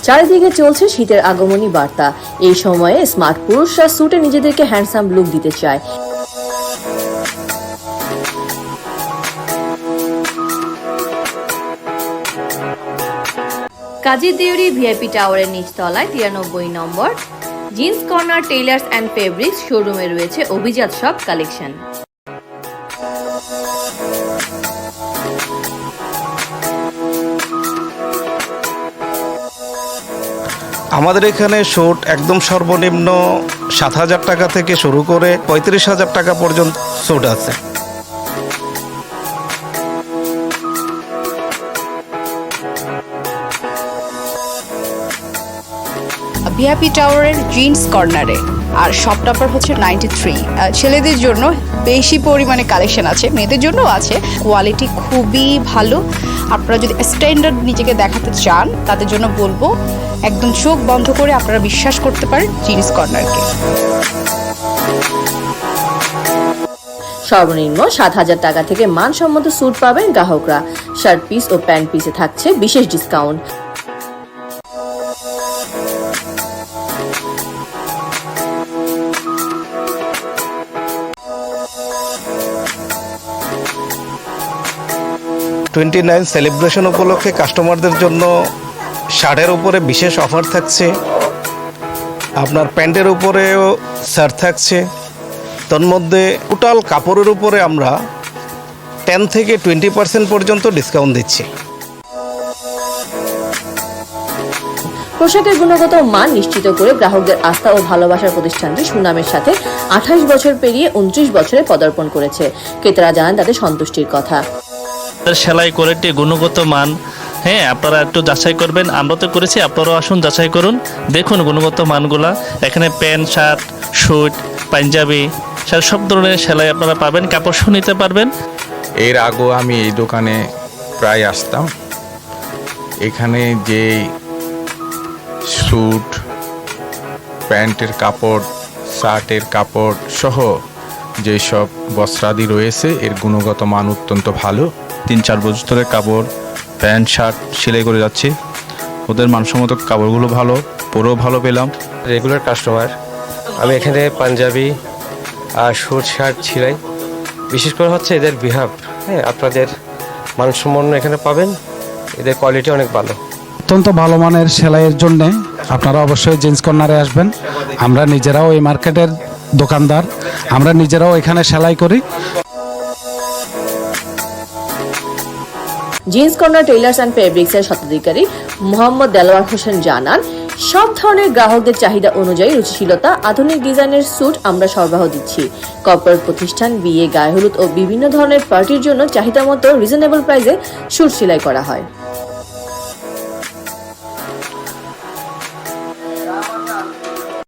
চারিদিকে চলছে শীতের আগমনী বার্তা। এই সময়ে স্মার্ট পুরুষরা স্যুটে নিজেদেরকে হ্যান্ডসাম লুক দিতে চায়। কাজী দেউরি ভিআইপি টাওয়ারের নিচতলায় 93 নম্বর jeans corner tailors and fabrics শোরুমে রয়েছে অভিজাত সব কালেকশন। আমাদের এখানে শুট একদম সর্বনিম্ন 7,000 টাকা থেকে শুরু করে 35,000 টাকা পর্যন্ত শুট আছে। ভিআইপি টাওয়ারের জিন্স কর্নারে আর শপ নাম্বার হচ্ছে 93। ছেলেদের জন্য বেশি পরিমাণে কালেকশন আছে, মেয়েদের জন্যও আছে। কোয়ালিটি খুবই ভালো। আপনারা যদি স্ট্যান্ডার্ড নিজেকে দেখাতে চান তাদের জন্য বলবো একদম চোখ বন্ধ করে আপনারা বিশ্বাস করতে পারেন জিন্স কর্নারকে। সর্বনিম্ন 7,000 টাকা থেকে মানসম্মত স্যুট পাবেন গ্রাহকরা। শার্ট পিস ও প্যান্ট পিসে থাকছে বিশেষ ডিসকাউন্ট। সেলিব্রেশন উপলক্ষে কাস্টমারদের জন্য শার্টের উপরে বিশেষ অফার থাকছে, আপনার প্যান্টের উপরেও ছাড় থাকছে। তার মধ্যে টোটাল কাপড়ের উপরে আমরা 10 থেকে 20% পর্যন্ত ডিসকাউন্ট দিচ্ছি। পোশাকের গুণগত মান নিশ্চিত করে গ্রাহকদের আস্থা ও ভালোবাসার প্রতিষ্ঠানটি সুনামের সাথে 28 বছর পেরিয়ে 29 বছরে পদার্পণ করেছে। ক্রেতারা জানান তাদের সন্তুষ্টির কথা। সেলাই কোয়ালিটি, গুণগত মান, হ্যাঁ আপনারা একটু যাচাই করবেন। আমরা তো করেছি, আপনারাও আসুন যাচাই করুন, দেখুন গুণগত মানগুলা। এখানে প্যান্ট, শার্ট, স্যুট, পাঞ্জাবি, সব ধরনের সেলাই আপনারা পাবেন, কাপড় নিতে পারবেন। এর আগেও আমি এই দোকানে প্রায় আসতাম। এখানে যে স্যুট, প্যান্টের কাপড়, শার্টের কাপড় সহ যেসব বস্ত্রাদি রয়েছে এর গুণগত মান অত্যন্ত ভালো। 3-4 বছর ধরে কাপড়, প্যান্ট, শার্ট সেলাই করে যাচ্ছি। ওদের মানসম্মত কাপড়গুলো ভালো, পরেও ভালো পেলাম। রেগুলার কাস্টমার আমি। এখানে পাঞ্জাবি আর স্যুট, শার্ট সেলাই। বিশেষ করে হচ্ছে এদের বিহেভ, হ্যাঁ আপনাদের মানসম্পন্ন এখানে পাবেন। এদের কোয়ালিটি অনেক ভালো, অত্যন্ত ভালো মানের সেলাইয়ের জন্যে আপনারা অবশ্যই জিন্স কর্নারে আসবেন। আমরা নিজেরাও এই মার্কেটের দোকানদার, আমরা নিজেরাও এখানে সেলাই করি। জিন্স কর্নার টেইলার্স অ্যান্ড ফেব্রিক্সের স্বত্বাধিকারী মোহাম্মদ দেলোয়ার হোসেন জানান, সব ধরনের গ্রাহকদের চাহিদা অনুযায়ী রুচিশীলতা, আধুনিক ডিজাইনের স্যুট আমরা সরবরাহ দিচ্ছি। কর্পোরেট প্রতিষ্ঠান, বিয়ে, গায়ে হলুদ ও বিভিন্ন ধরনের পার্টির জন্য চাহিদা মতো রিজনেবল প্রাইসে স্যুট সেলাই করা হয়।